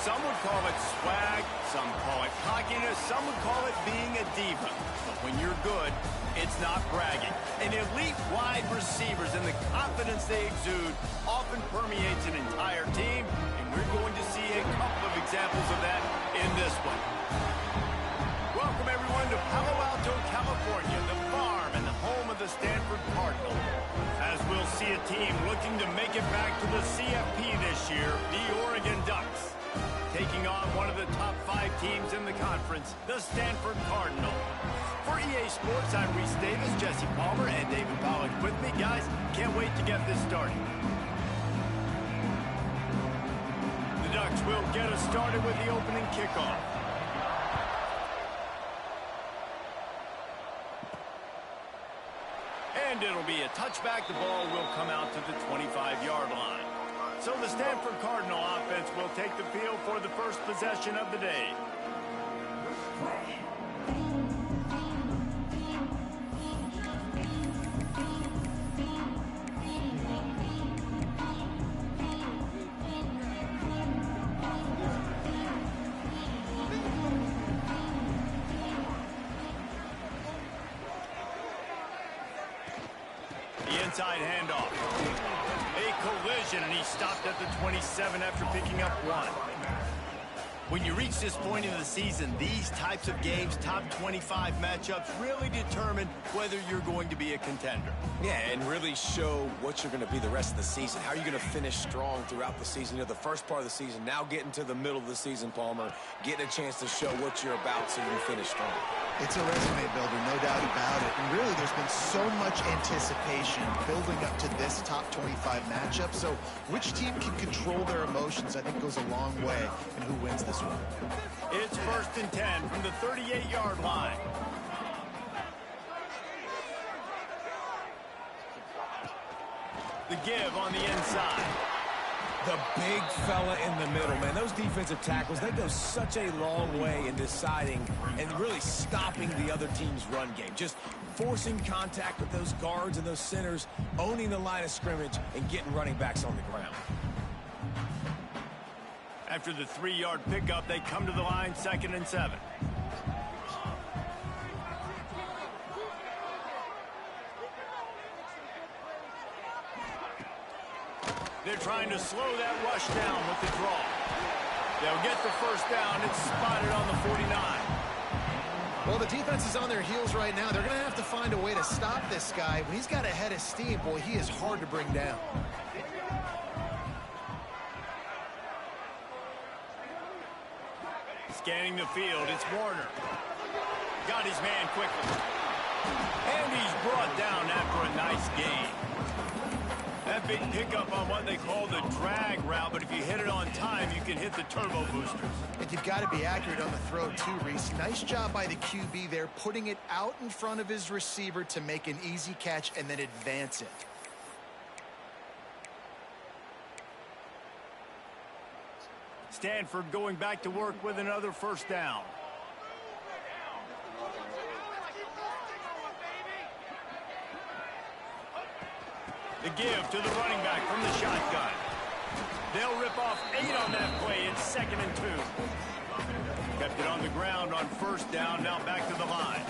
Some would call it swag, some call it cockiness, some would call it being a diva. But when you're good, it's not bragging. And elite wide receivers and the confidence they exude often permeates an entire team, and we're going to see a couple of examples of that in this one. Welcome, everyone, to Palo Alto, California, the farm and the home of the Stanford Cardinal. As we'll see a team looking to make it back to the CFP this year, the Oregon Ducks. Taking on one of the top 5 teams in the conference, the Stanford Cardinal. For EA Sports, I'm Reese Davis, Jesse Palmer, and David Pollack with me. Guys, can't wait to get this started. The Ducks will get us started with the opening kickoff. And it'll be a touchback. The ball will come out to the 25-yard line. So the Stanford Cardinal offense will take the field for the first possession of the day. The inside handoff. Collision, and he stopped at the 27 after picking up 1. When you reach this point in the season, these types of games, top 25 matchups, really determine whether you're going to be a contender. Yeah, and really show what you're going to be the rest of the season. How are you going to finish strong throughout the season? You know, the first part of the season, now getting to the middle of the season, Palmer, getting a chance to show what you're about so you can finish strong. It's a resume builder, no doubt about it. And really, there's been so much anticipation building up to this top 25 matchup. So which team can control their emotions, I think, goes a long way in who wins this one. It's 1st and 10 from the 38-yard line. The give on the inside. The big fella in the middle, man. Those defensive tackles, they go such a long way in deciding and really stopping the other team's run game. Just forcing contact with those guards and those centers, owning the line of scrimmage, and getting running backs on the ground. After the 3-yard pickup, they come to the line, 2nd and 7. They're trying to slow that rush down with the draw. They'll get the first down. It's spotted on the 49. Well, the defense is on their heels right now. They're going to have to find a way to stop this guy. When he's got a head of steam, boy, he is hard to bring down. Scanning the field, it's Warner. Got his man quickly. And he's brought down after a nice gain. That big pickup on what they call the drag route, but if you hit it on time, you can hit the turbo boosters. And you've got to be accurate on the throw too, Reese. Nice job by the QB there, putting it out in front of his receiver to make an easy catch and then advance it. Stanford going back to work with another first down. The give to the running back from the shotgun. They'll rip off 8 on that play. It's 2nd and 2. Kept it on the ground on first down. Now back to the line.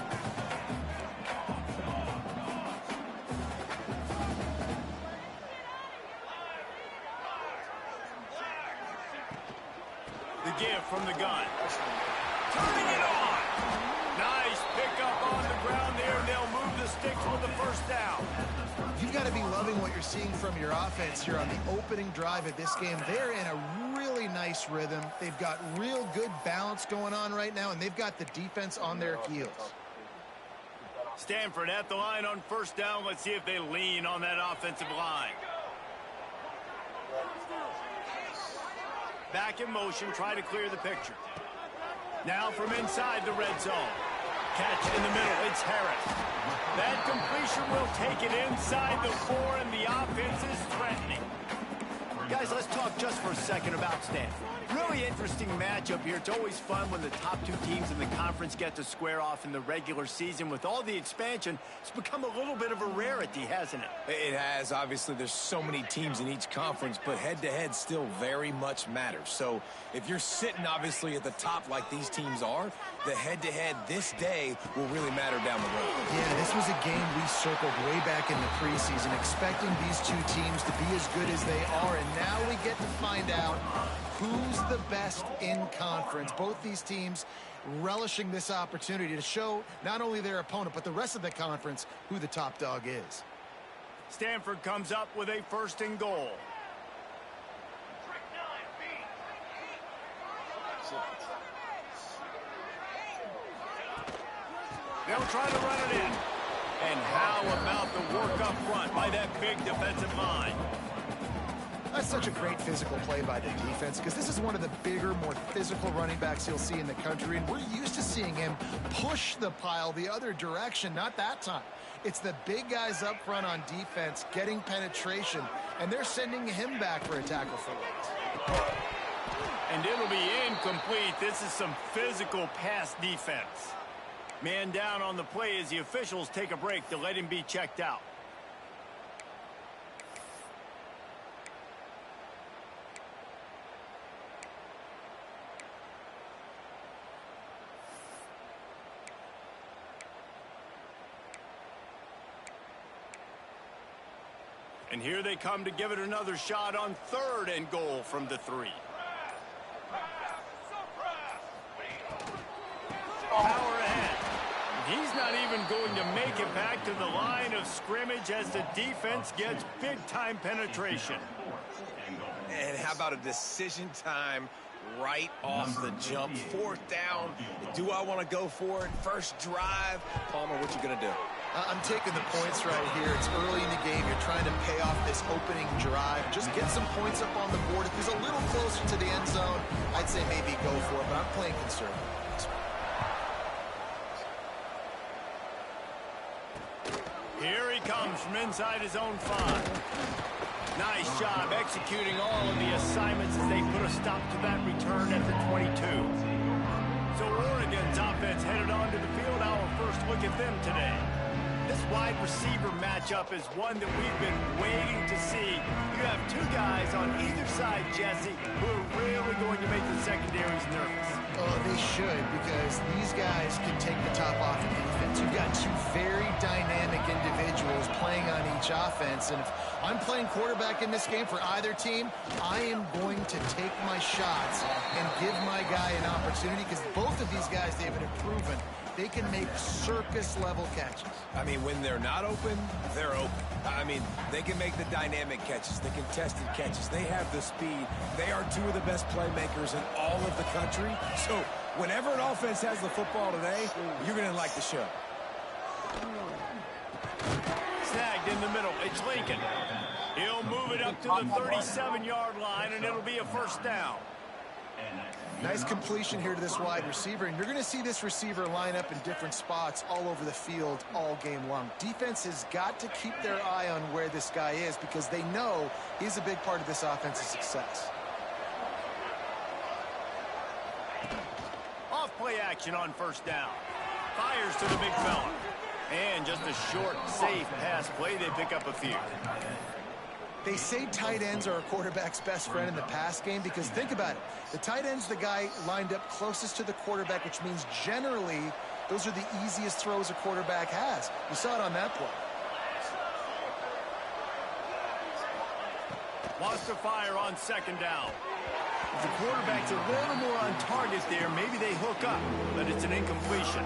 The give from the gun. Turning it on. Nice pickup on the ground there. They'll move the sticks with the first down. You've got to be loving what you're seeing from your offense here on the opening drive of this game. They're in a really nice rhythm. They've got real good balance going on right now, and they've got the defense on their heels. Stanford at the line on first down. Let's see if they lean on that offensive line. Back in motion, try to clear the picture. Now from inside the red zone. Catch in the middle, it's Harris. That completion will take it inside the 4, and the offense is threatening. Guys, let's talk just for a second about Stanford. Really interesting matchup here. It's always fun when the top two teams in the conference get to square off in the regular season. With all the expansion, it's become a little bit of a rarity, hasn't it? It has. Obviously, there's so many teams in each conference, but head-to-head still very much matters. So if you're sitting, obviously, at the top like these teams are, the head-to-head this day will really matter down the road. Yeah, this was a game we circled way back in the preseason, expecting these two teams to be as good as they are, and now we get to find out who's the best in conference. Both these teams relishing this opportunity to show not only their opponent, but the rest of the conference who the top dog is. Stanford comes up with a 1st and goal. They'll try to run it in. And how about the work up front by that big defensive line? That's such a great physical play by the defense, because this is one of the bigger, more physical running backs you'll see in the country, and we're used to seeing him push the pile the other direction. Not that time. It's the big guys up front on defense getting penetration, and they're sending him back for a tackle for loss. And it'll be incomplete. This is some physical pass defense. Man down on the play as the officials take a break to let him be checked out. And here they come to give it another shot on 3rd and goal from the 3. Power ahead. He's not even going to make it back to the line of scrimmage as the defense gets big-time penetration. And how about a decision time right off the jump? 4th down. Do I want to go for it? First drive. Palmer, what you going to do? I'm taking the points right here. It's early in the game. You're trying to pay off this opening drive. Just get some points up on the board. If he's a little closer to the end zone, I'd say maybe go for it, but I'm playing conservative. Here he comes from inside his own 5. Nice job executing all of the assignments as they put a stop to that return at the 22. So Oregon's offense headed onto the field. Our first look at them today. This wide receiver matchup is one that we've been waiting to see. You have two guys on either side, Jesse, who are really going to make the secondaries nervous. Oh, they should, because these guys can take the top off of defense. You've got two very dynamic individuals playing on each offense, and if I'm playing quarterback in this game for either team, I am going to take my shots and give my guy an opportunity, because both of these guys, David, have proven they can make circus-level catches. I mean, when they're not open, they're open. I mean, they can make the dynamic catches, the contested catches. They have the speed. They are two of the best playmakers in all of the country. So whenever an offense has the football today, you're going to like the show. Snagged in the middle. It's Lincoln. He'll move it up to the 37-yard line, and it'll be a 1st down. Nice completion here to this wide receiver, and you're going to see this receiver line up in different spots all over the field all game long. Defense has got to keep their eye on where this guy is, because they know he's a big part of this offense's success. Off play action on 1st down. Fires to the big fella. And just a short, safe pass play. They pick up a few. They say tight ends are a quarterback's best friend in the pass game, because think about it. The tight end's the guy lined up closest to the quarterback, which means generally those are the easiest throws a quarterback has. You saw it on that play. Wants to fire on 2nd down. If the quarterback's a little more on target there, maybe they hook up, but it's an incompletion.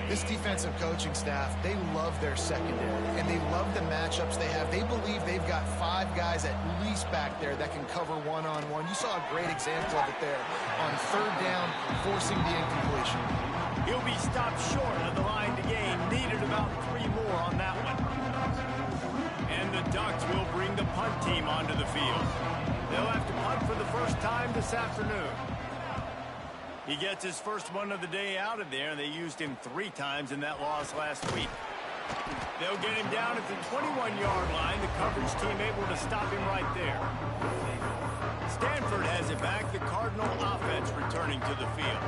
This defensive coaching staff, they love their secondary, and they love the matchups they have. They believe they've got 5 guys at least back there that can cover one-on-one. You saw a great example of it there on 3rd down, forcing the incompletion. He'll be stopped short of the line to gain. Needed about 3 more on that one. And the Ducks will bring the punt team onto the field. They'll have to punt for the first time this afternoon. He gets his first one of the day out of there, and they used him 3 times in that loss last week. They'll get him down at the 21-yard line. The coverage team able to stop him right there. Stanford has it back. The Cardinal offense returning to the field.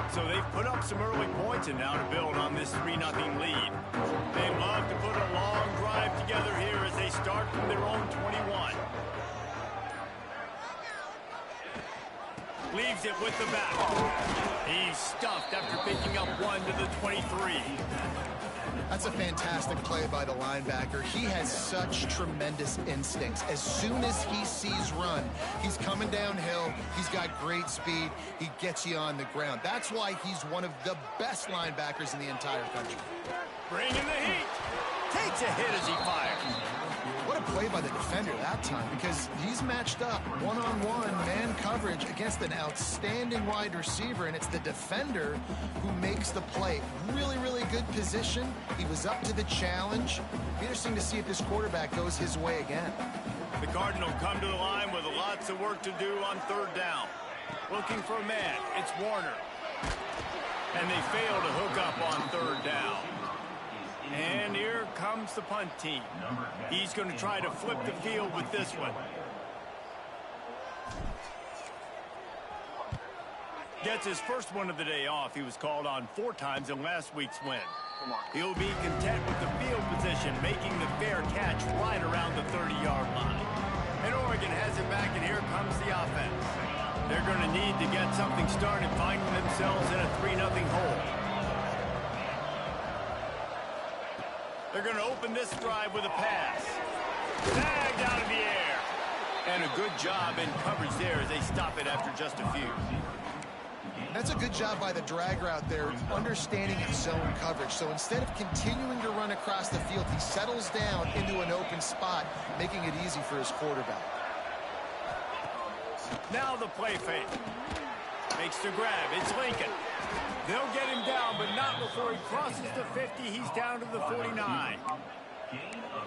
So they've put up some early points and now to build on this 3-0 lead. They'd love to put a long drive together here as they start from their own 21. Leaves it with the back. He's stuffed after picking up one to the 23. That's a fantastic play by the linebacker. He has such tremendous instincts. As soon as he sees run, he's coming downhill. He's got great speed. He gets you on the ground. That's why he's one of the best linebackers in the entire country. Bringing the heat. Takes a hit as he fires. What a play by the defender that time, because he's matched up one-on-one man coverage against an outstanding wide receiver, and it's the defender who makes the play. Really, really good position. He was up to the challenge. Interesting to see if this quarterback goes his way again. The Cardinal come to the line with lots of work to do on third down. Looking for a man. It's Warner. And they fail to hook up on third down. And here comes the punt team. He's going to try to flip the field with this one. Gets his first one of the day off. He was called on 4 times in last week's win. He'll be content with the field position, making the fair catch right around the 30-yard line. And Oregon has it back, and here comes the offense. They're going to need to get something started, finding themselves in a 3-0 hole. They're going to open this drive with a pass. Tagged out of the air. And a good job in coverage there as they stop it after just a few. That's a good job by the drag route there, understanding its zone coverage. So instead of continuing to run across the field, he settles down into an open spot, making it easy for his quarterback. Now the play fake. Makes the grab. It's Lincoln. They'll get him down, but not before he crosses the 50. He's down to the 49.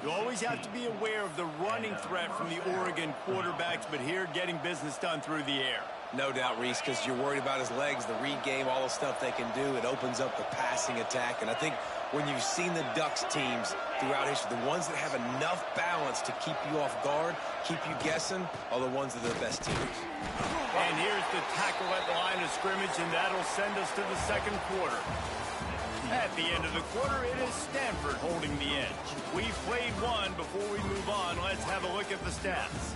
You always have to be aware of the running threat from the Oregon quarterbacks, but here getting business done through the air. No doubt, Reese, because you're worried about his legs, the read game, all the stuff they can do. It opens up the passing attack. And I think when you've seen the Ducks teams throughout history, the ones that have enough balance to keep you off guard, keep you guessing, are the ones that are the best teams. And here's the tackle at the line of scrimmage, and that'll send us to the second quarter. At the end of the quarter, it is Stanford holding the edge. We've played one. Before we move on, let's have a look at the stats.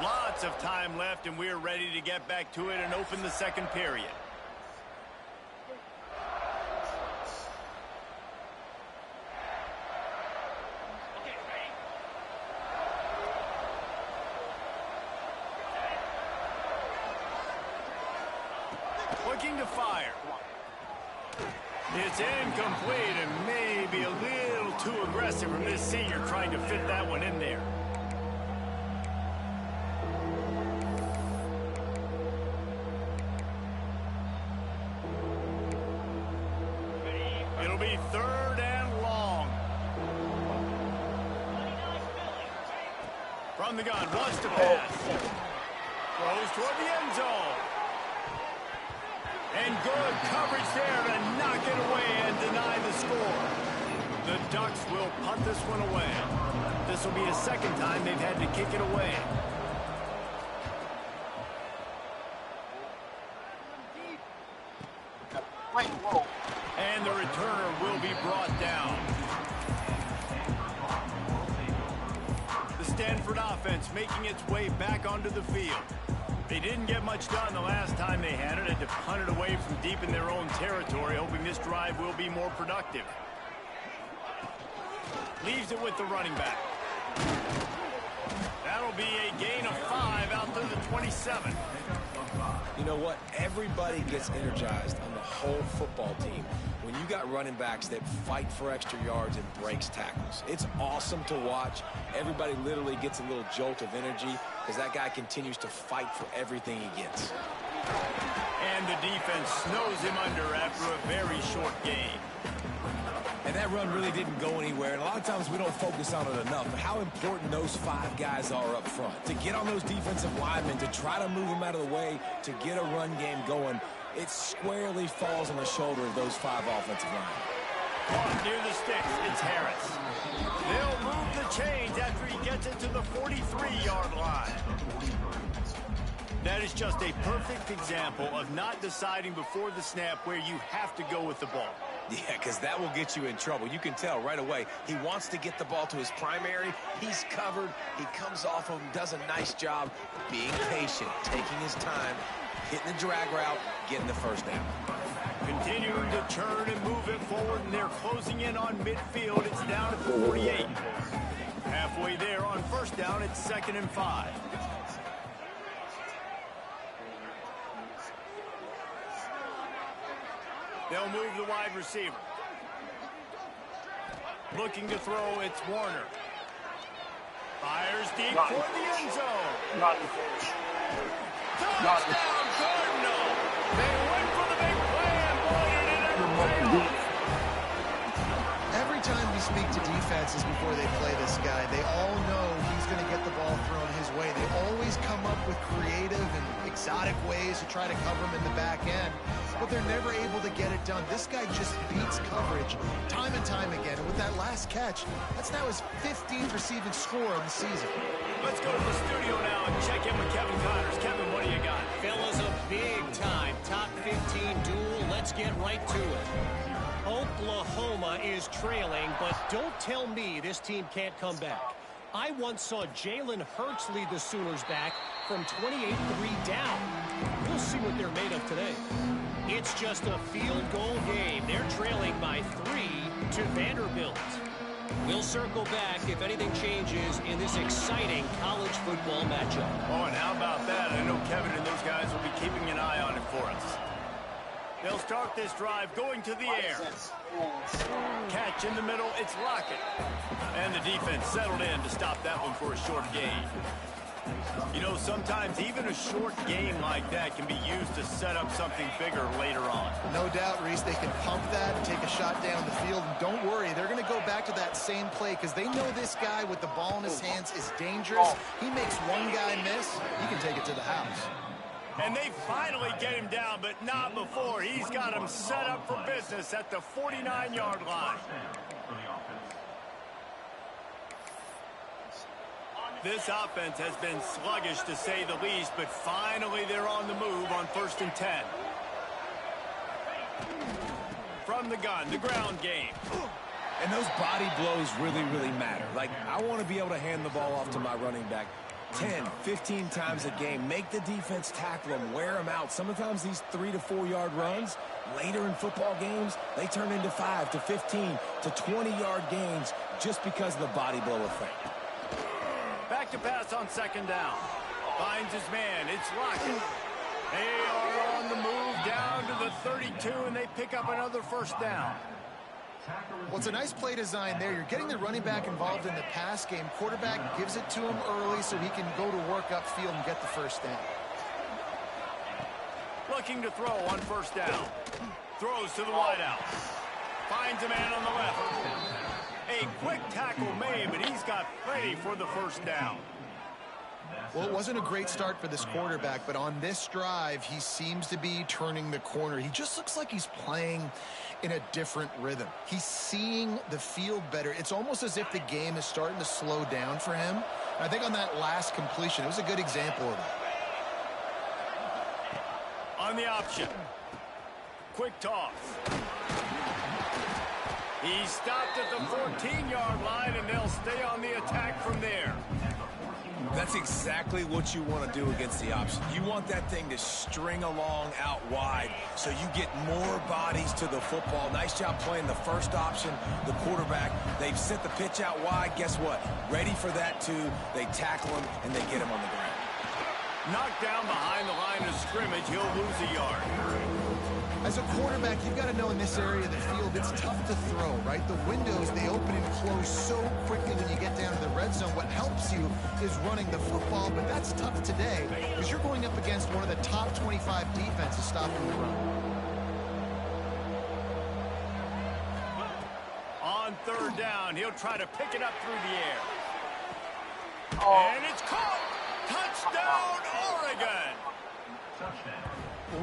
Lots of time left, and we're ready to get back to it and open the second period. Looking to fire. It's incomplete and maybe a little too aggressive from this senior trying to fit that one in there. It'll be third and long. From the gun, wants to pass. Throws toward the end zone. And good coverage there to knock it away and deny the score. The Ducks will punt this one away. This will be a second time they've had to kick it away. And the returner will be brought down. The Stanford offense making its way back onto the field. They didn't get much done the last time they had it. Had to punt it away from deep in their own territory, hoping this drive will be more productive. Leaves it with the running back. That'll be a gain of 5 out to the 27. You know what? Everybody gets energized on the whole football team when you got running backs that fight for extra yards and breaks tackles. It's awesome to watch. Everybody literally gets a little jolt of energy because that guy continues to fight for everything he gets. And the defense snows him under after a very short game. And that run really didn't go anywhere. And a lot of times we don't focus on it enough, but how important those 5 guys are up front. To get on those defensive linemen, to try to move them out of the way, to get a run game going. it squarely falls on the shoulder of those 5 offensive linemen. Caught near the sticks, it's Harris. They'll move the chains after he gets it to the 43-yard line. That is just a perfect example of not deciding before the snap where you have to go with the ball. Yeah, because that will get you in trouble. You can tell right away he wants to get the ball to his primary. He's covered. He comes off of him, does a nice job being patient, taking his time, hitting the drag route, getting the first down. Continuing to turn and move it forward, and they're closing in on midfield. It's down at the 48. Halfway there on first down, it's 2nd and 5. They'll move the wide receiver. Looking to throw, it's Warner. Fires deep for the end zone. Touchdown, Cardinal! They went for the big play, and boy, did it ever pay off. Every time we speak to defenses before they play this guy, they all know he's going to get the ball thrown his way. They always come up with creative and exotic ways to try to cover him in the back end, but they're never able to get it done. This guy just beats coverage time and time again. And with that last catch, that's now his 15th receiving score of the season. Let's go to the studio now and check in with Kevin Connors. Kevin, what do you got? Fellas, a big-time top 15 duel. Let's get right to it. Oklahoma is trailing, but don't tell me this team can't come back. I once saw Jalen Hurts lead the Sooners back from 28-3 down. We'll see what they're made of today. It's just a field goal game. They're trailing by 3 to Vanderbilt. We'll circle back if anything changes in this exciting college football matchup. Oh, and how about that? I know Kevin and those guys will be keeping an eye on it for us. They'll start this drive going to the air. Catch in the middle, it's Lockett. And the defense settled in to stop that one for a short gain. You know, sometimes even a short game like that can be used to set up something bigger later on. No doubt, Reese, they can pump that and take a shot down the field. And don't worry, they're going to go back to that same play because they know this guy with the ball in his hands is dangerous. He makes one guy miss, he can take it to the house. And they finally get him down, but not before. He's got him set up for business at the 49-yard line. This offense has been sluggish, to say the least, but finally they're on the move on 1st and 10. From the gun, the ground game. And those body blows really, really matter. Like, I want to be able to hand the ball off to my running back 10, 15 times a game. Make the defense tackle them, wear them out. Sometimes these 3 to 4 yard runs, later in football games, they turn into 5 to 15 to 20-yard gains just because of the body blow effect. Back to pass on 2nd down. Finds his man. It's Lockett. They are on the move down to the 32, and they pick up another 1st down. Well, it's a nice play design there. You're getting the running back involved in the pass game. Quarterback gives it to him early so he can go to work upfield and get the 1st down. Looking to throw on 1st down. Throws to the wideout. Finds a man on the left. A quick tackle made, but he's got plenty for the 1st down. Well, it wasn't a great start for this quarterback, but on this drive, he seems to be turning the corner. He just looks like he's playing in a different rhythm. He's seeing the field better. It's almost as if the game is starting to slow down for him. I think on that last completion, it was a good example of that. On the option. Quick toss. He stopped at the 14-yard line, and they'll stay on the attack from there. That's exactly what you want to do against the option. You want that thing to string along out wide so you get more bodies to the football. Nice job playing the first option, the quarterback. They've sent the pitch out wide. Guess what? Ready for that, too. They tackle him, and they get him on the ground. Knocked down behind the line of scrimmage. He'll lose a yard. As a quarterback, you've got to know in this area of the field, it's tough to throw, right? The windows, they open and close so quickly when you get down to the red zone. What helps you is running the football, but that's tough today because you're going up against one of the top 25 defenses stopping the run. On 3rd down, he'll try to pick it up through the air. And it's caught! Touchdown, Oregon!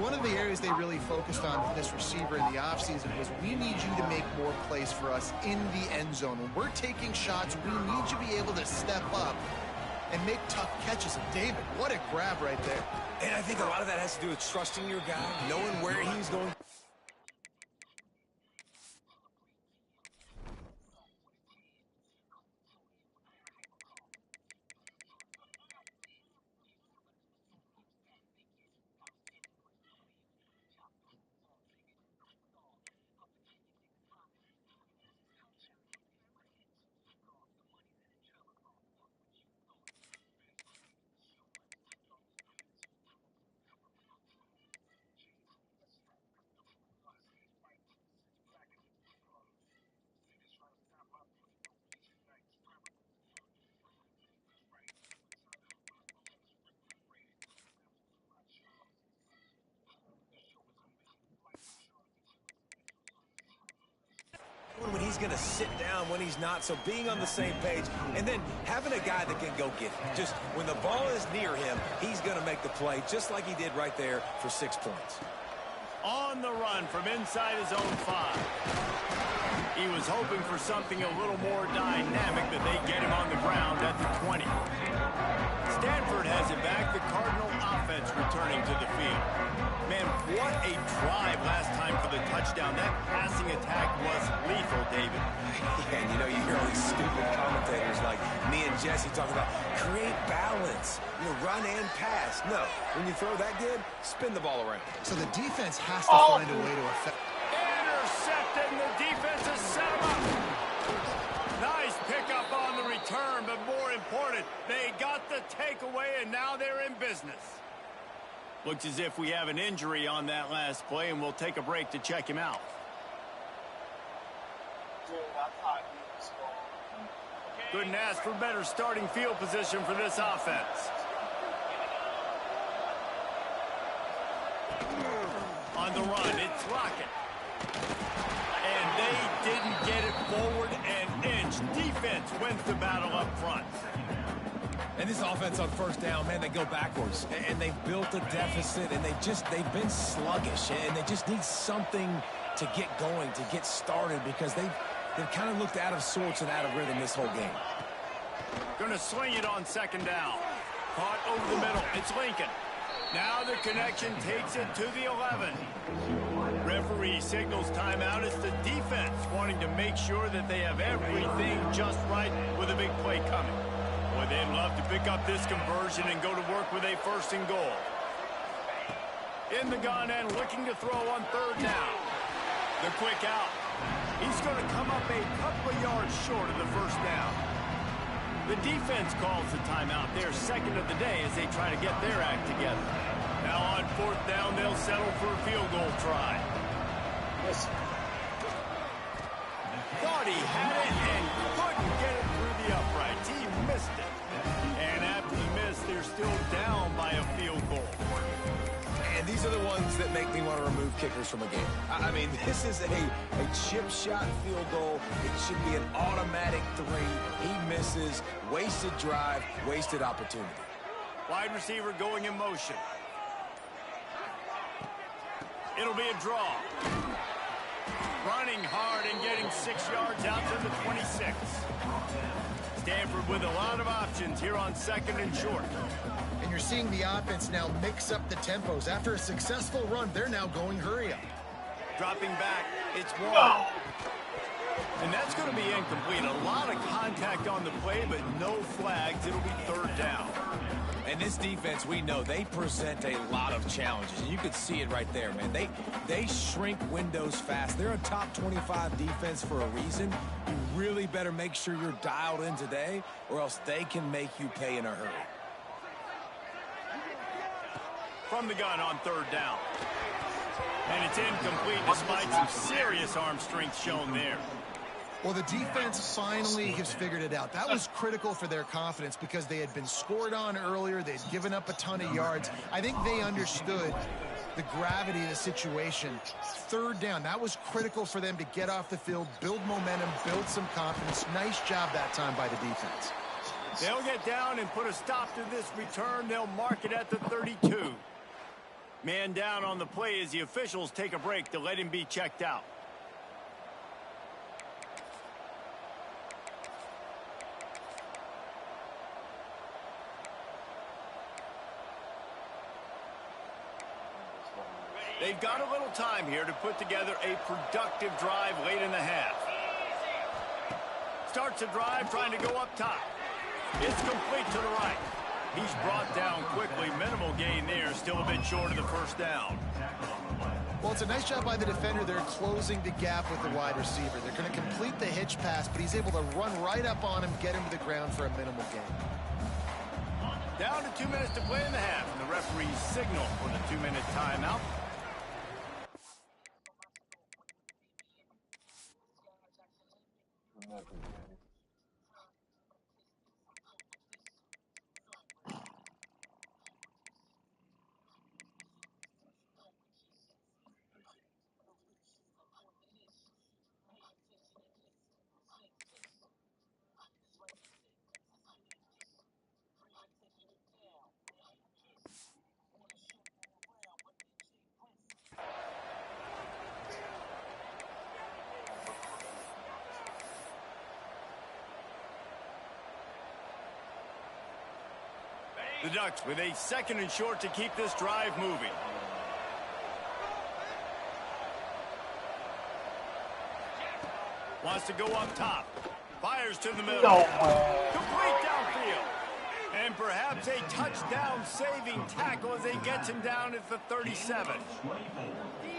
One of the areas they really focused on with this receiver in the offseason was we need you to make more plays for us in the end zone. When we're taking shots, we need you to be able to step up and make tough catches. And David, what a grab right there. And I think a lot of that has to do with trusting your guy, knowing where he's going. When he's going to sit down, when he's not. So being on the same page and then having a guy that can go get it. Just when the ball is near him, he's going to make the play just like he did right there for 6 points. On the run from inside his own 5. He was hoping for something a little more dynamic, but they get him on the ground at the 20. Stanford has it back. The Cardinal offense returning to the field. Man, what a drive last time for the touchdown. That passing attack was lethal, David. Yeah, and you know, you hear all these stupid commentators like me and Jesse talking about create balance, run and pass. No, when you throw that good, spin the ball around. So the defense has to find a way to affect. Intercepted, and the defense has set him up. Nice pickup on the return, but more important, they got the takeaway, and now they're in business. Looks as if we have an injury on that last play, and we'll take a break to check him out. Couldn't ask for better starting field position for this offense. On the run, it's Lockett. And they didn't get it forward an inch. Defense wins the battle up front. And this offense on first down, man, they go backwards. And they've built a deficit, and they've been sluggish. And they just need something to get going, to get started, because they've kind of looked out of sorts and out of rhythm this whole game. Gonna swing it on second down. Caught over the middle. It's Lincoln. Now the connection takes it to the 11. Referee signals timeout. It's the defense wanting to make sure that they have everything just right with a big play coming. Boy, they'd love to pick up this conversion and go to work with a 1st and goal. In the gun and looking to throw on third down. The quick out. He's going to come up a couple of yards short of the first down. The defense calls the timeout, their second of the day, as they try to get their act together. Now on 4th down, they'll settle for a field goal try. Thought he had it and couldn't get it through the uprights. He missed it. And after the miss, they're still down by a field goal. And these are the ones that make me want to remove kickers from a game. I mean, this is a chip shot field goal. It should be an automatic 3. He misses. Wasted drive, wasted opportunity. Wide receiver going in motion. It'll be a draw. Running hard and getting 6 yards out to the 26. Stanford with a lot of options here on 2nd and short. And you're seeing the offense now mix up the tempos. After a successful run, they're now going hurry up. Dropping back, it's Warren. And that's going to be incomplete. A lot of contact on the play, but no flags. It'll be 3rd down. And this defense, we know, they present a lot of challenges. And you could see it right there, man. They shrink windows fast. They're a top 25 defense for a reason. You really better make sure you're dialed in today, or else they can make you pay in a hurry. From the gun on 3rd down. And it's incomplete despite some serious arm strength shown there. Well, the defense finally has figured it out. That was critical for their confidence because they had been scored on earlier. They'd given up a ton of yards. I think they understood the gravity of the situation. 3rd down, that was critical for them to get off the field, build momentum, build some confidence. Nice job that time by the defense. They'll get down and put a stop to this return. They'll mark it at the 32. Man down on the play as the officials take a break to let him be checked out. They've got a little time here to put together a productive drive late in the half. Starts the drive trying to go up top. It's complete to the right. He's brought down quickly. Minimal gain there. Still a bit short of the first down. Well, it's a nice job by the defender. They're closing the gap with the wide receiver. They're going to complete the hitch pass, but he's able to run right up on him, get him to the ground for a minimal gain. Down to 2 minutes to play in the half. And the referee's signal for the 2-minute timeout. The Ducks with a 2nd and short to keep this drive moving. Wants to go up top. Fires to the middle. Complete downfield. And perhaps a touchdown-saving tackle as he gets him down at the 37.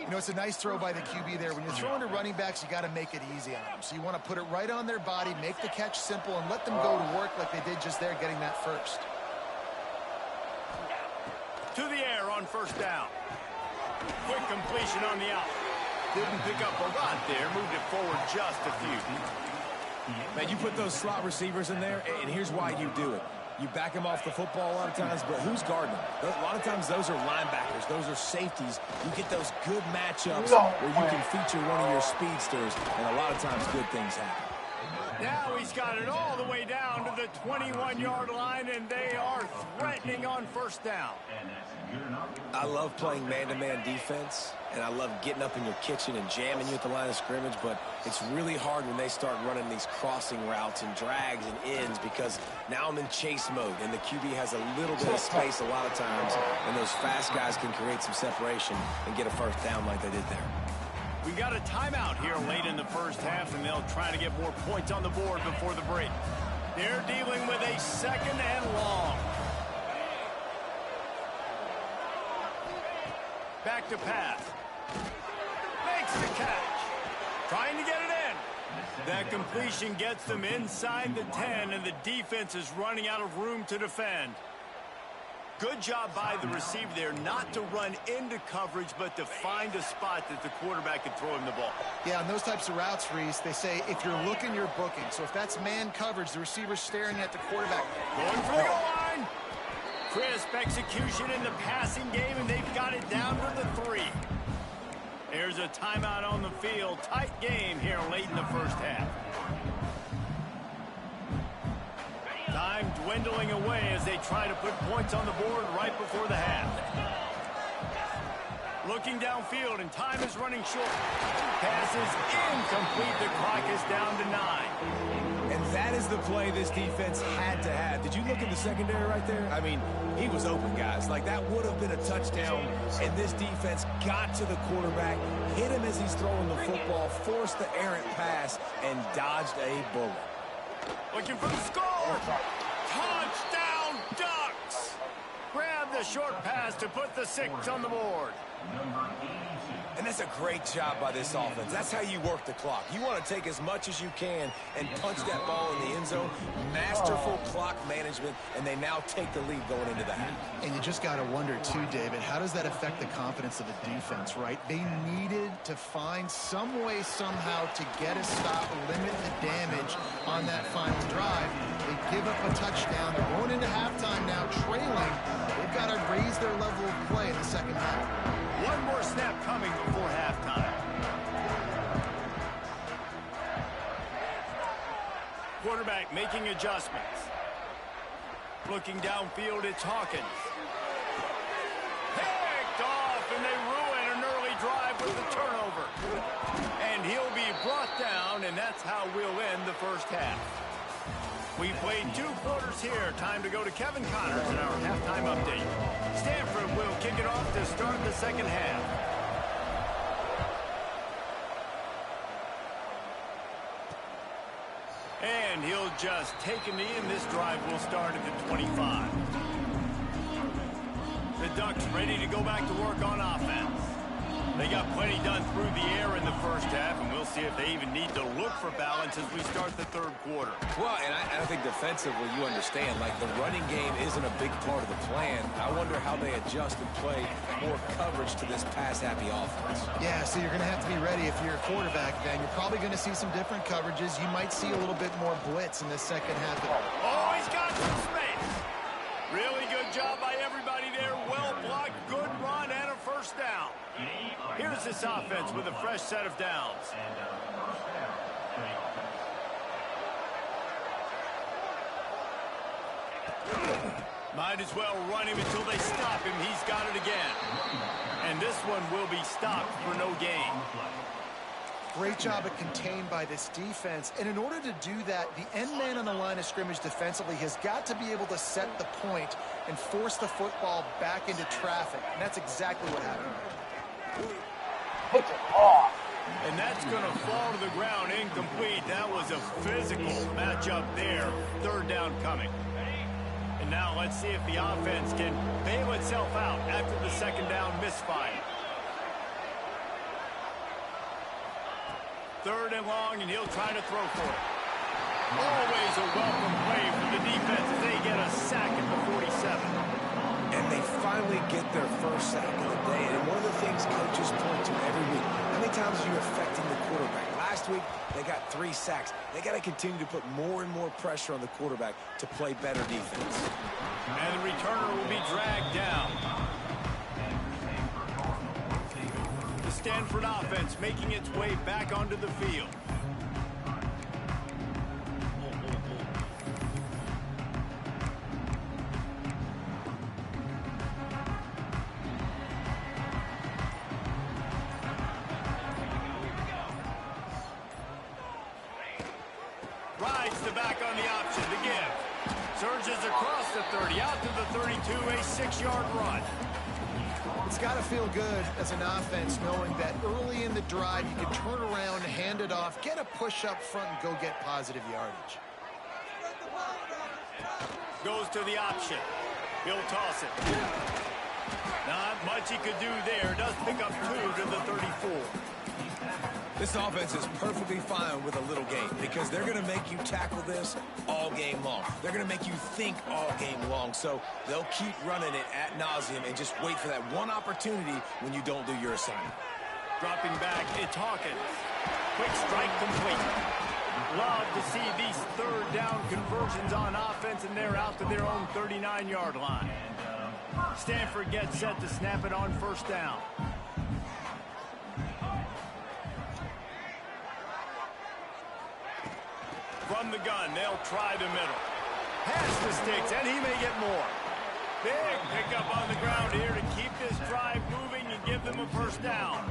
You know, it's a nice throw by the QB there. When you're throwing to running backs, you got to make it easy on them. So you want to put it right on their body, make the catch simple, and let them go to work like they did just there, getting that first. To the air on first down. Quick completion on the out. Didn't pick up a lot there. Moved it forward just a few. Man, you put those slot receivers in there, and here's why you do it. You back them off the football a lot of times, but who's guarding them? A lot of times those are linebackers. Those are safeties. You get those good matchups where you can feature one of your speedsters, and a lot of times good things happen. Now he's got it all the way down to the 21-yard line, and they are threatening on first down. I love playing man-to-man defense, and I love getting up in your kitchen and jamming you at the line of scrimmage, but it's really hard when they start running these crossing routes and drags and ends because now I'm in chase mode, and the QB has a little bit of space a lot of times, and those fast guys can create some separation and get a first down like they did there. We got a timeout here late in the first half, and they'll try to get more points on the board before the break. They're dealing with a 2nd and long. Back to pass. Makes the catch. Trying to get it in. That completion gets them inside the 10, and the defense is running out of room to defend. Good job by the receiver there not to run into coverage, but to find a spot that the quarterback can throw him the ball. Yeah, on those types of routes, Reese, they say if you're looking, you're booking. So if that's man coverage, the receiver's staring at the quarterback. Going for the goal line. Crisp execution in the passing game, and they've got it down to the 3. There's a timeout on the field. Tight game here late in the first half. Time dwindling away as they try to put points on the board right before the half. Looking downfield, and time is running short. Pass is incomplete. The clock is down to 9. And that is the play this defense had to have. Did you look at the secondary right there? I mean, he was open, guys. Like, that would have been a touchdown, and this defense got to the quarterback, hit him as he's throwing the football, forced the errant pass, and dodged a bullet. Looking for the score. Touchdown, Ducks. Grab the short pass to put the 6 on the board. And that's a great job by this offense. That's how you work the clock. You want to take as much as you can and punch that ball in the end zone. Masterful clock management, and they now take the lead going into the half. And you just got to wonder, too, David, how does that affect the confidence of the defense, right? They needed to find some way, somehow, to get a stop, limit the damage on that final drive. They give up a touchdown. They're going into halftime now, trailing. They've got to raise their level of play in the second half. One more snap coming before halftime. Quarterback making adjustments. Looking downfield, it's Hawkins. Picked off that's how we'll end the first half. We played 2 quarters here. Time to go to Kevin Connors in our halftime update. Stanford will kick it off to start the second half. And he'll just take a knee, and this drive will start at the 25. The Ducks ready to go back to work on offense. They got plenty done through the air in the first half, and we'll see if they even need to look for balance as we start the third quarter. Well, and I think defensively, you understand, like the running game isn't a big part of the plan. I wonder how they adjust and play more coverage to this pass-happy offense. Yeah, so you're going to have to be ready if you're a quarterback then. You're probably going to see some different coverages. You might see a little bit more blitz in the second half. Oh, he's got some space. Really good job by everybody there. Well blocked, good run, and a first down. Here's this offense with a fresh set of downs. Might as well run him until they stop him. He's got it again. And this one will be stopped for no gain. Great job at contained by this defense. And in order to do that, the end man on the line of scrimmage defensively has got to be able to set the point and force the football back into traffic. And that's exactly what happened. And that's going to fall to the ground incomplete. That was a physical matchup there. Third down coming. And now let's see if the offense can bail itself out after the second down misfire. Third and long, and he'll try to throw for it. Always a welcome play for the defense as they get a sack at the 47. And they finally get their first sack of the day. And one of the things coaches point to every week, how many times are you affecting the quarterback? Last week, they got 3 sacks. They got to continue to put more and more pressure on the quarterback to play better defense. And the returner will be dragged down. The Stanford offense making its way back onto the field. Rides the back on the option to give. Surges across the 30, out to the 32, a 6-yard run. It's got to feel good as an offense knowing that early in the drive you can turn around, hand it off, get a push up front, and go get positive yardage. Goes to the option. He'll toss it. Not much he could do there. Does pick up 2 to the 34. This offense is perfectly fine with a little game because they're going to make you tackle this all game long. They're going to make you think all game long. So they'll keep running it ad nauseum and just wait for that one opportunity when you don't do your assignment. Dropping back, it's Hawkins. Quick strike complete. Love to see these third down conversions on offense, and they're out to their own 39-yard line. Stanford gets set to snap it on first down. From the gun, they'll try the middle. Pass the sticks, and he may get more. Big pickup on the ground here to keep this drive moving and give them a first down.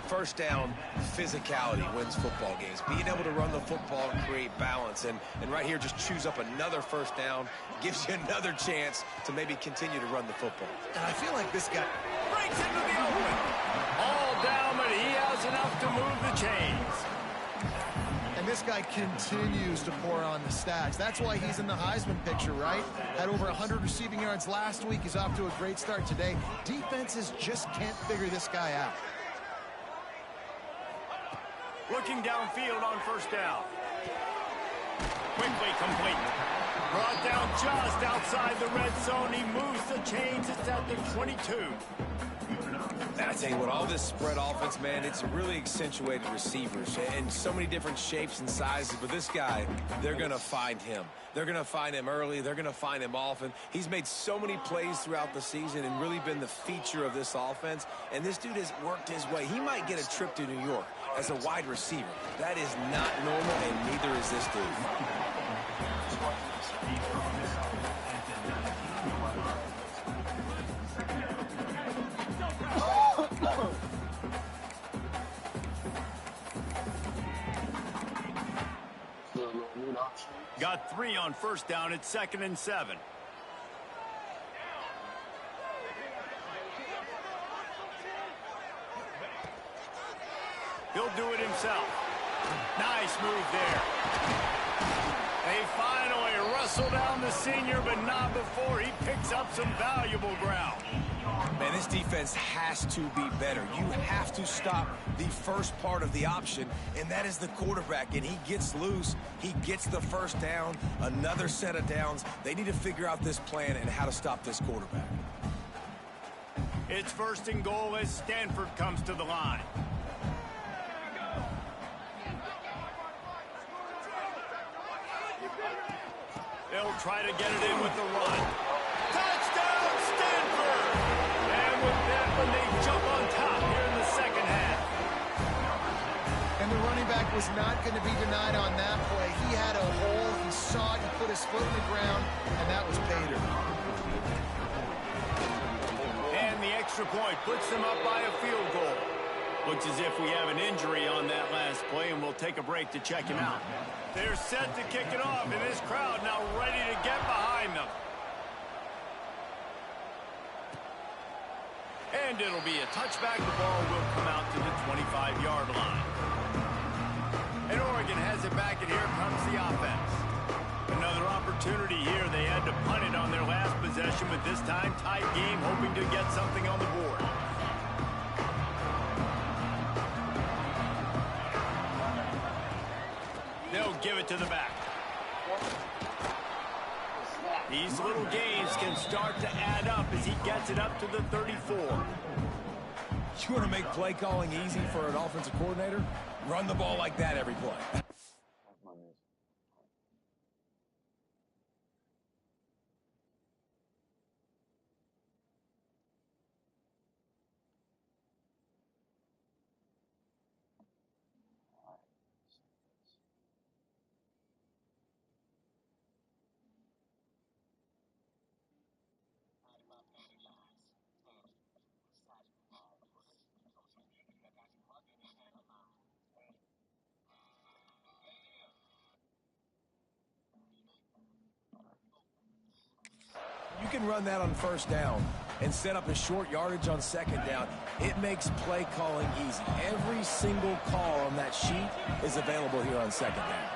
First down, physicality wins football games. Being able to run the football and create balance. And right here, just choose up another first down. Gives you another chance to maybe continue to run the football. And I feel like this guy breaks into the open. All down, but he has enough to move the chains. And this guy continues to pour on the stats. That's why he's in the Heisman picture, right? Had over 100 receiving yards last week. He's off to a great start today. Defenses just can't figure this guy out. Looking downfield on first down. Quickly complete. Brought down just outside the red zone. He moves the chains. It's at the 22. And I tell you what, all this spread offense, man, it's really accentuated receivers and so many different shapes and sizes. But this guy, they're going to find him. They're going to find him early. They're going to find him often. He's made so many plays throughout the season and really been the feature of this offense. And this dude has worked his way. He might get a trip to New York as a wide receiver. That is not normal, and neither is this dude. Got 3 on first down. It's 2nd and 7. He'll do it himself. Nice move there. They finally wrestle down the senior, but not before he picks up some valuable ground. Man, this defense has to be better. You have to stop the first part of the option, and that is the quarterback. And he gets loose. He gets the first down, another set of downs. They need to figure out this plan and how to stop this quarterback. It's 1st and goal as Stanford comes to the line. They'll try to get it in with the run. Touchdown, Stanford! And with that one, they jump on top here in the second half. And the running back was not going to be denied on that play. He had a hole. He saw it. He put his foot in the ground, and that was Bader. And the extra point puts them up by a field goal. Looks as if we have an injury on that last play, and we'll take a break to check him out. They're set to kick it off, and this crowd now ready to get behind them. And it'll be a touchback. The ball will come out to the 25-yard line. And Oregon has it back, and here comes the offense. Another opportunity here. They had to punt it on their last possession, but this time tight game, hoping to get something on the board. They'll give it to the back. These little gains can start to add up as he gets it up to the 34. You want to make play calling easy for an offensive coordinator? Run the ball like that every play. You can run that on first down and set up a short yardage on second down. It makes play calling easy. Every single call on that sheet is available here on second down.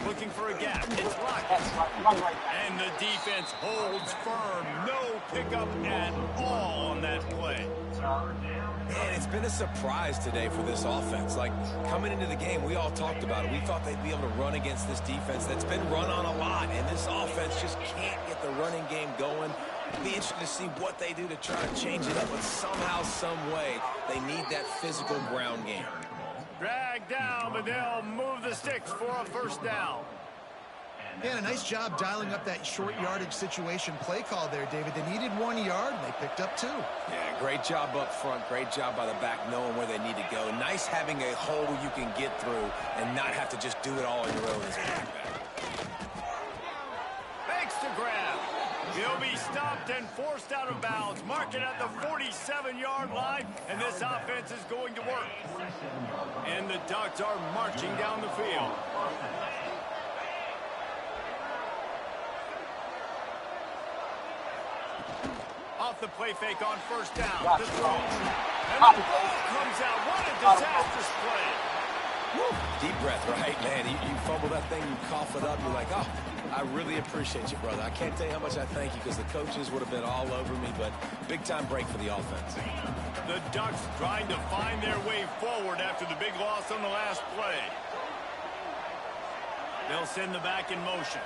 Looking for a gap. It's locked. And the defense holds firm. No pickup at all on that play. Man, it's been a surprise today for this offense. Like, coming into the game, we all talked about it. We thought they'd be able to run against this defense that's been run on a lot, and this offense just can't get the running game going. It'll be interesting to see what they do to try to change it up, but somehow, some way, they need that physical ground game. Drag down, but they'll move the sticks for a first down. Yeah, a nice job dialing up that short yardage situation play call there, David. They needed 1 yard, and they picked up 2. Yeah, great job up front. Great job by the back knowing where they need to go. Nice having a hole you can get through and not have to just do it all on your own as a running back. Makes the grab. He'll be stopped and forced out of bounds. Mark it at the 47-yard line, and this offense is going to work. And the Ducks are marching down the field. Off the play fake on first down. The throw. And the ball comes out. What a disastrous play. Woo. Deep breath, right, man? You fumble that thing, you cough it up, you're like, oh, I really appreciate you, brother. I can't tell you how much I thank you because the coaches would have been all over me, but big-time break for the offense. The Ducks trying to find their way forward after the big loss on the last play. They'll send the back in motion.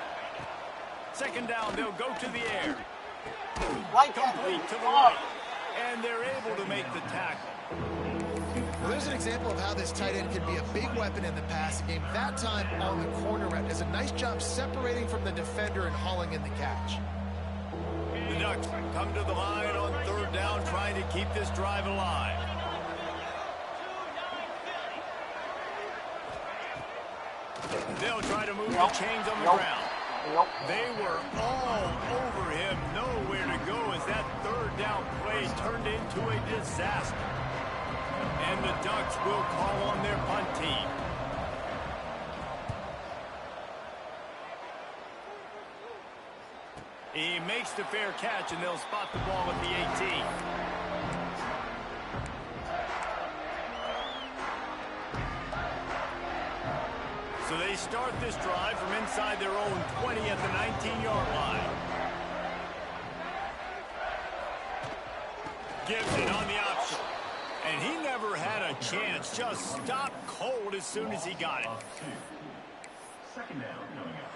Second down, they'll go to the air. Complete to the right. And they're able to make the tackle. Well, there's an example of how this tight end can be a big weapon in the passing game. That time on the corner route does a nice job separating from the defender and hauling in the catch. The Ducks come to the line on third down, trying to keep this drive alive. They'll try to move the chains on the ground. They were all over him, nowhere to go as that third down play turned into a disaster. And the Ducks will call on their punt team. He makes the fair catch, and they'll spot the ball at the 18. So they start this drive from inside their own 20 at the 19-yard line. Gibson on the option. And he never had a chance. Just stopped cold as soon as he got it. Second down coming up.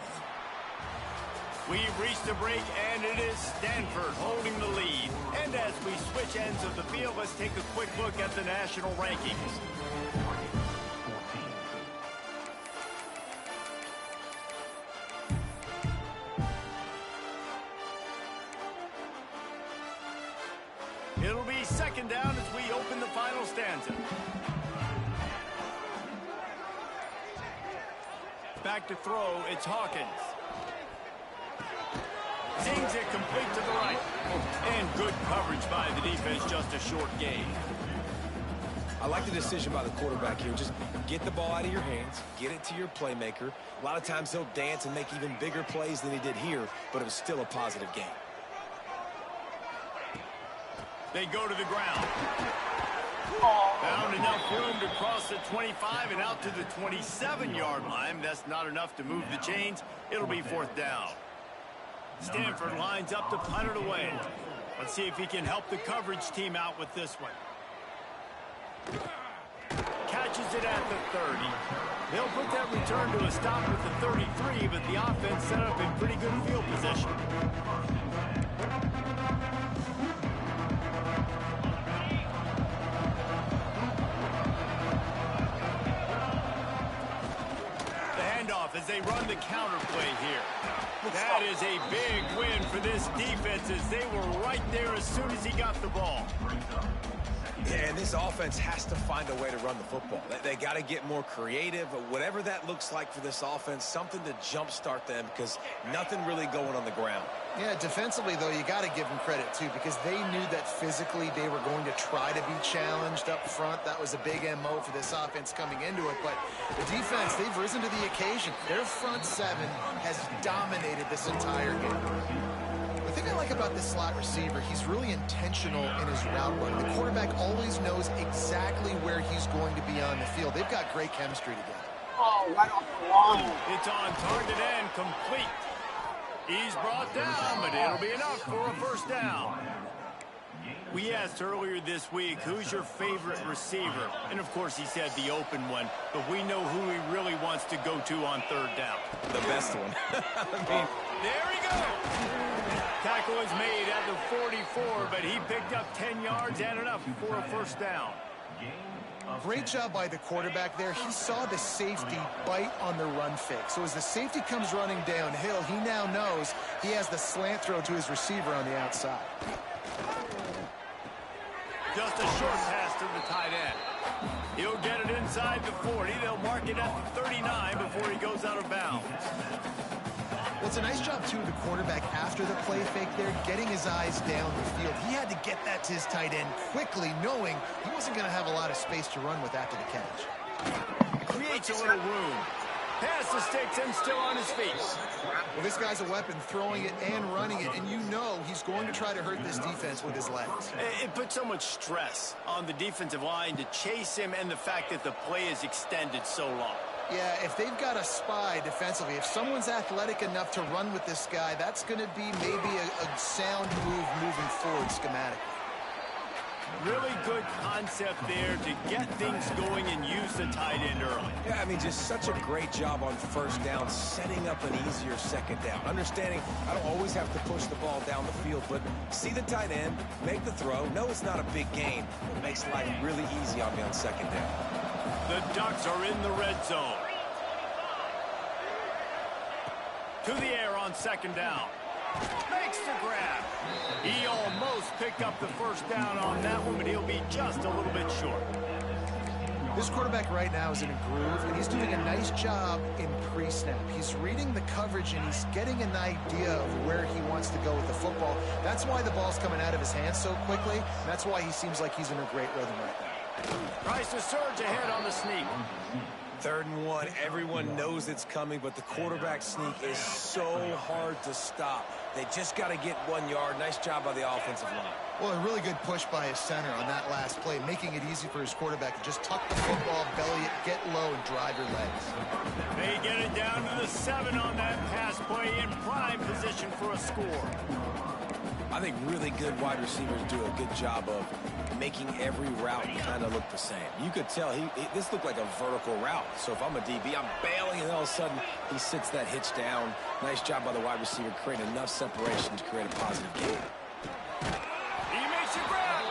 We've reached a break, and it is Stanford holding the lead. And as we switch ends of the field, let's take a quick look at the national rankings. It'll be second down as we open the final stanza. Back to throw, it's Hawkins. Zings it complete to the right. And good coverage by the defense, just a short gain. I like the decision by the quarterback here. Just get the ball out of your hands, get it to your playmaker. A lot of times he'll dance and make even bigger plays than he did here, but it was still a positive game. They go to the ground. Found enough room to cross the 25 and out to the 27-yard line. That's not enough to move the chains. It'll be fourth down. Stanford lines up to punt it away. Let's see if he can help the coverage team out with this one. Catches it at the 30. They'll put that return to a stop at the 33, but the offense set up in pretty good field position. The handoff as they run the counter play here. That is a big win for this defense as they were right there as soon as he got the ball. Yeah, and this offense has to find a way to run the football. They got to get more creative, but whatever that looks like for this offense, something to jumpstart them because nothing really going on the ground. Yeah, defensively, though, you got to give them credit, too, because they knew that physically they were going to try to be challenged up front. That was a big MO for this offense coming into it. But the defense, they've risen to the occasion. Their front seven has dominated this entire game. The thing I like about this slot receiver, he's really intentional in his route running. The quarterback always knows exactly where he's going to be on the field. They've got great chemistry together. Oh, right off the line. It's on target and complete. He's brought down, but it'll be enough for a first down. We asked earlier this week, who's your favorite receiver? And, of course, he said the open one, but we know who he really wants to go to on third down. The best one. There he goes. Tackle is made at the 44, but he picked up 10 yards and enough for a first down. Great job by the quarterback there. He saw the safety bite on the run fake. So as the safety comes running downhill, he now knows he has the slant throw to his receiver on the outside. Just a short pass to the tight end. He'll get it inside the 40. They'll mark it at the 39 before he goes out of bounds. Well, it's a nice job, too, of the quarterback after the play fake there, getting his eyes down the field. He had to get that to his tight end quickly, knowing he wasn't going to have a lot of space to run with after the catch. Creates a little room. Pass the sticks and still on his feet. Well, this guy's a weapon, throwing it and running it, and you know he's going to try to hurt this defense with his legs. It puts so much stress on the defensive line to chase him and the fact that the play is extended so long. Yeah, if they've got a spy defensively, if someone's athletic enough to run with this guy, that's going to be maybe a sound move moving forward schematically. Really good concept there to get things going and use the tight end early. Yeah, I mean, just such a great job on first down, setting up an easier second down. Understanding I don't always have to push the ball down the field, but see the tight end, make the throw. No, it's not a big gain. It makes life really easy on me on second down. The Ducks are in the red zone. To the air on second down. Makes the grab. He almost picked up the first down on that one, but he'll be just a little bit short. This quarterback right now is in a groove, and he's doing a nice job in pre-snap. He's reading the coverage, and he's getting an idea of where he wants to go with the football. That's why the ball's coming out of his hands so quickly. That's why he seems like he's in a great rhythm right now. Tries to surge ahead on the sneak. 3rd and 1. Everyone knows it's coming, but the quarterback sneak is so hard to stop. They just got to get 1 yard. Nice job by the offensive line. Well, a really good push by his center on that last play, making it easy for his quarterback to just tuck the football, belly it, get low, and drive your legs. They get it down to the 7 on that pass play in prime position for a score. I think really good wide receivers do a good job of making every route kind of look the same. You could tell this looked like a vertical route. So if I'm a DB, I'm bailing, and all of a sudden he sits that hitch down. Nice job by the wide receiver, creating enough separation to create a positive gain. He makes a grab.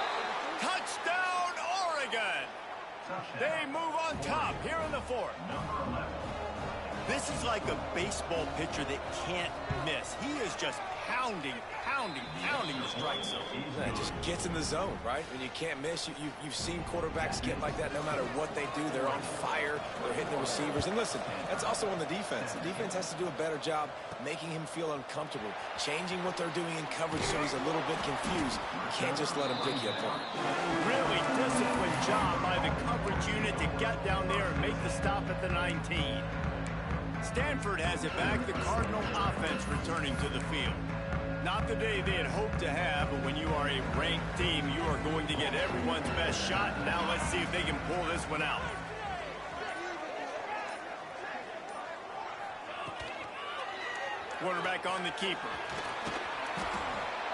Touchdown, Oregon. They move on top here in the 4th. This is like a baseball pitcher that can't miss. He is just pounding the strike zone. Yeah, it just gets in the zone, right? When you can't miss, you've seen quarterbacks get like that no matter what they do. They're on fire. They're hitting the receivers. And listen, that's also on the defense. The defense has to do a better job making him feel uncomfortable, changing what they're doing in coverage so he's a little bit confused. You can't just let him pick you apart. Really disciplined job by the coverage unit to get down there and make the stop at the 19. Stanford has it back, the Cardinal offense returning to the field. Not the day they had hoped to have, but when you are a ranked team, you are going to get everyone's best shot. Now let's see if they can pull this one out. Quarterback on the keeper.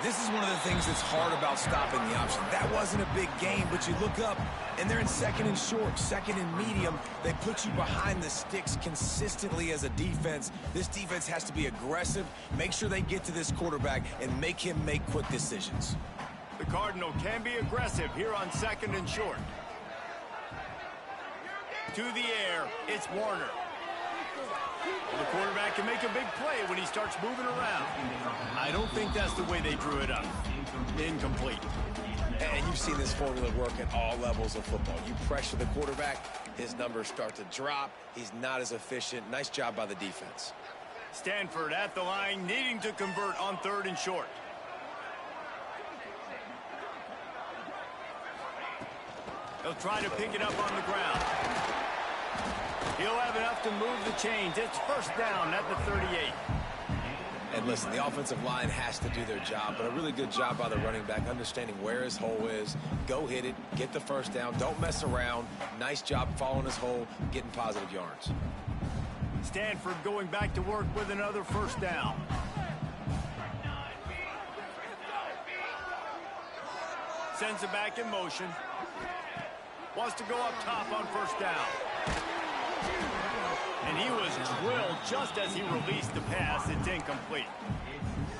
This is one of the things that's hard about stopping the option. That wasn't a big gain, but you look up, and they're in 2nd and short, 2nd and medium. They put you behind the sticks consistently as a defense. This defense has to be aggressive, make sure they get to this quarterback, and make him make quick decisions. The Cardinal can be aggressive here on 2nd and short. To the air, it's Warner. The quarterback can make a big play when he starts moving around. I don't think that's the way they drew it up. Incomplete. And you've seen this formula work at all levels of football. You pressure the quarterback, his numbers start to drop. He's not as efficient. Nice job by the defense. Stanford at the line, needing to convert on 3rd and short. He'll try to pick it up on the ground. He'll have enough to move the chains. It's 1st down at the 38. And listen, the offensive line has to do their job, but a really good job by the running back, understanding where his hole is. Go hit it, get the 1st down, don't mess around. Nice job following his hole, getting positive yards. Stanford going back to work with another 1st down. Sends it back in motion. Wants to go up top on 1st down. And he was drilled just as he released the pass. It's incomplete.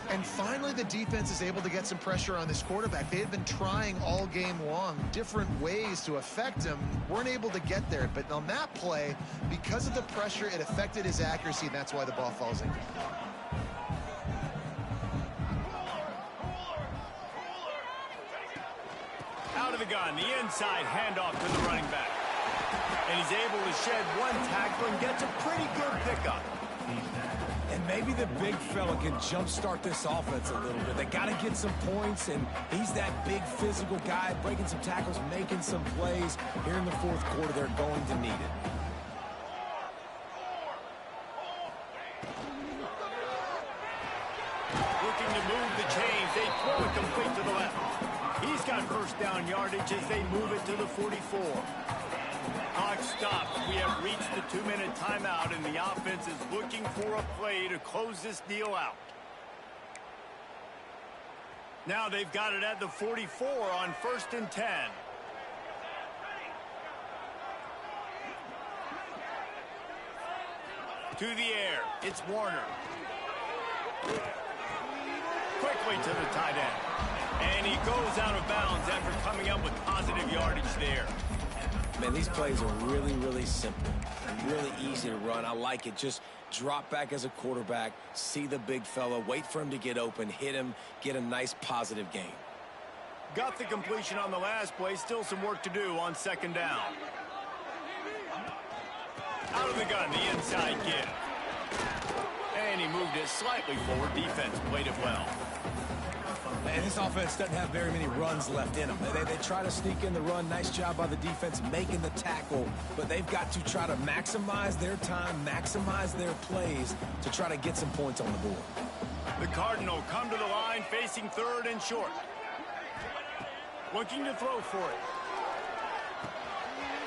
And finally, the defense is able to get some pressure on this quarterback. They had been trying all game long different ways to affect him. Weren't able to get there. But on that play, because of the pressure, it affected his accuracy, and that's why the ball falls in. Out of the gun, the inside handoff to the running back. And he's able to shed one tackle and gets a pretty good pickup. And maybe the big fella can jumpstart this offense a little bit. They got to get some points, and he's that big physical guy, breaking some tackles, making some plays. Here in the 4th quarter, they're going to need it. Looking to move the chains. They throw it complete to the left. He's got 1st down yardage as they move it to the 44. Clock stops. We have reached the 2-minute timeout, and the offense is looking for a play to close this deal out. Now they've got it at the 44 on 1st and 10. To the air, it's Warner. Quickly to the tight end. And he goes out of bounds after coming up with positive yardage there. Man, these plays are really, really simple. Really easy to run. I like it. Just drop back as a quarterback, see the big fella, wait for him to get open, hit him, get a nice positive gain. Got the completion on the last play. Still some work to do on 2nd down. Out of the gun, the inside give. And he moved it slightly forward. Defense played it well. And this offense doesn't have very many runs left in them. They try to sneak in the run. Nice job by the defense making the tackle. But they've got to try to maximize their time, maximize their plays to try to get some points on the board. The Cardinal come to the line facing 3rd and short. Looking to throw for it.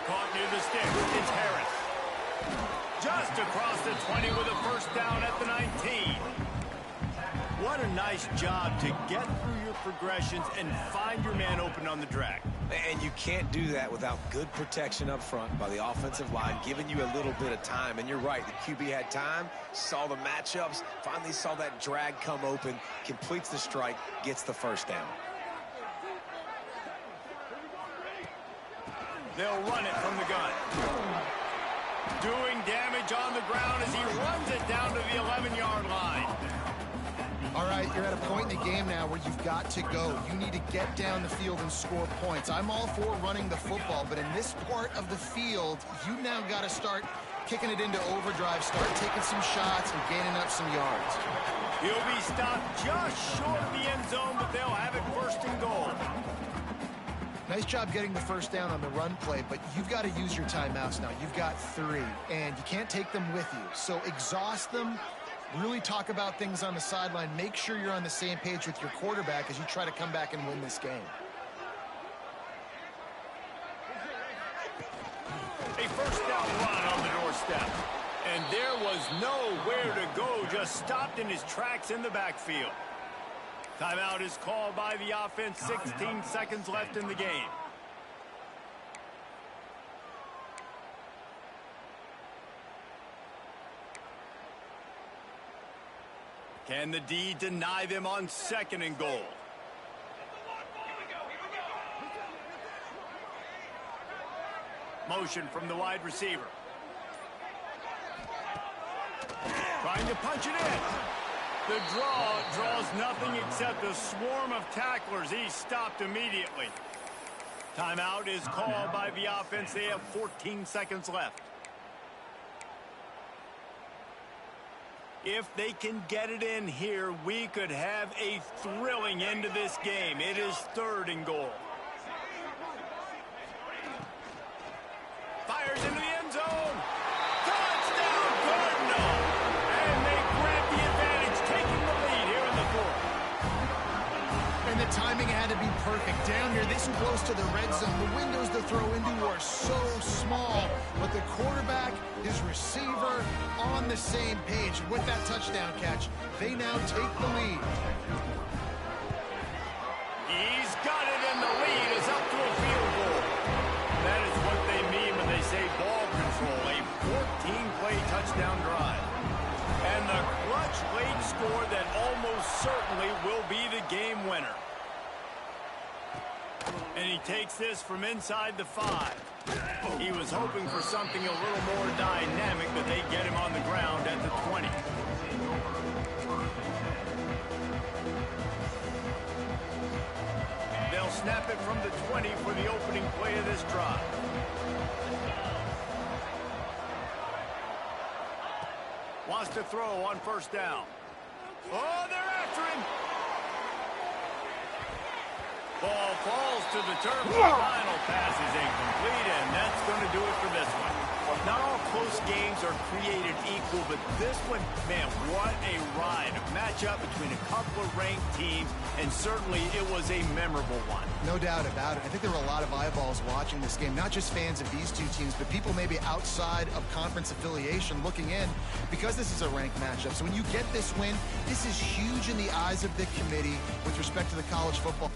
Caught near the stick. It's Harris. Just across the 20 with a first down at the 19. What a nice job to get through your progressions and find your man open on the drag. And you can't do that without good protection up front by the offensive line, giving you a little bit of time. And you're right, the QB had time, saw the matchups, finally saw that drag come open, completes the strike, gets the first down. They'll run it from the gun. Doing damage on the ground as he runs it down to the 11-yard line. All right, you're at a point in the game now where you've got to go. You need to get down the field and score points. I'm all for running the football, but in this part of the field, you now got to start kicking it into overdrive, start taking some shots and gaining up some yards. He'll be stopped just short of the end zone, but they'll have it 1st and goal. Nice job getting the first down on the run play, but you've got to use your timeouts now. You've got 3, and you can't take them with you. So exhaust them. Really talk about things on the sideline. Make sure you're on the same page with your quarterback as you try to come back and win this game. A first down run on the doorstep. And there was nowhere to go, just stopped in his tracks in the backfield. Timeout is called by the offense. 16 seconds left in the game. Can the D deny them on 2nd and goal? Motion from the wide receiver. Trying to punch it in. The draw draws nothing except a swarm of tacklers. He's stopped immediately. Timeout is called by the offense. They have 14 seconds left. If they can get it in here, we could have a thrilling end to this game. It is 3rd and goal. Fires into the end zone. Touchdown, Cardinal! And they grab the advantage, taking the lead here in the 4th. And the timing had to be perfect. Down here, this close to the red zone. The windows to throw into are so small, but the quarterback, his receiver, on the same page. With that touchdown catch, they now take the lead. He's got it, and the lead is up to a field goal. That is what they mean when they say ball control. A 14-play touchdown drive. And the clutch late score that almost certainly will be the game winner. And he takes this from inside the 5. He was hoping for something a little more dynamic, but they get him on the ground at the 20. They'll snap it from the 20 for the opening play of this drive. Wants to throw on 1st down. Oh, they're after him. Ball falls to the turf. The final pass is incomplete, and that's going to do it for this one. Not all close games are created equal, but this one, man, what a ride. A matchup between a couple of ranked teams, and certainly it was a memorable one. No doubt about it. I think there were a lot of eyeballs watching this game, not just fans of these two teams, but people maybe outside of conference affiliation looking in because this is a ranked matchup. So when you get this win, this is huge in the eyes of the committee with respect to the college football.